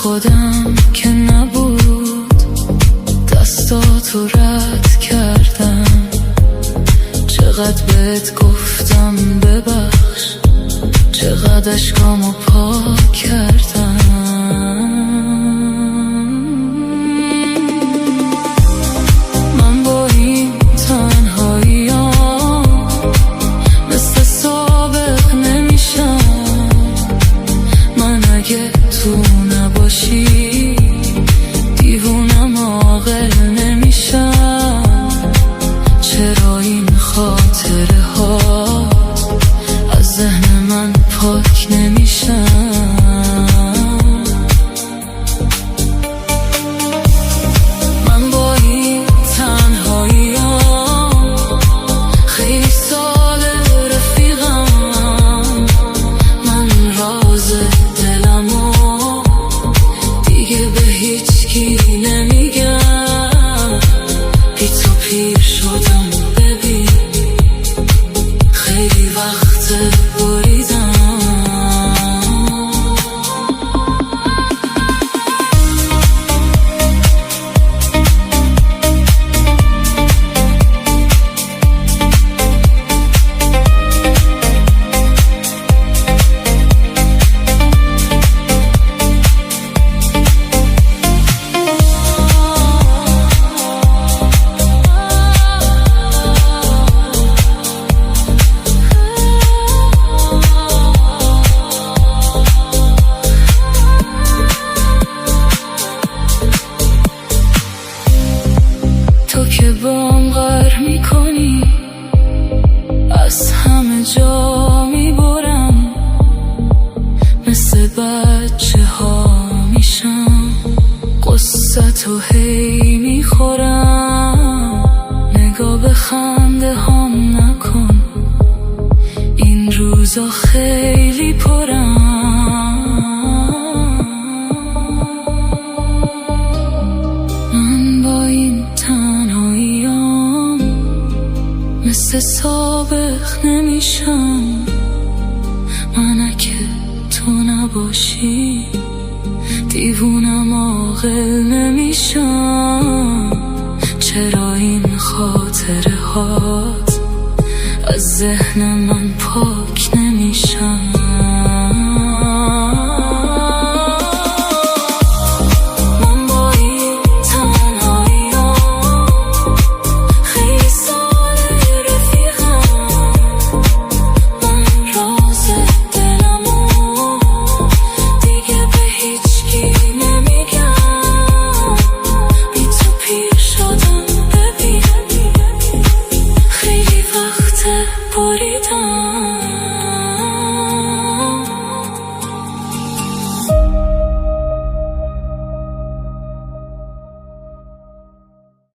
خودم که نبود دستاتو رد کردم، چقدر بهت گفتم ببخش، چقدر اشکامو پاک کردم. من با این تنهاییام مثل سابق نمیشم. من اگه تو نباشی دیوونم عاقل نمیشم. چرا این خاطره ها از ذهن من پاک نمیشن؟ من با این تنهاییام خیلی سال رفیقم. من راز دلمو دیگه به هیچ کی نمیگم. بی تو پیر شدم ببین، خیلی وقت بریدم. تو که بام غر میکنی، از همه جا میبرم. مثل بچه ها میشم، قصتو هی میخورم. نگاه به خنده هم نکن، این روزا خیلی پرم. من با این تنهاییام مثل سابق نمیشم. من اگه تو نباشی دیوونم عاقل نمیشم. چرا این خاطره هات از ذهن من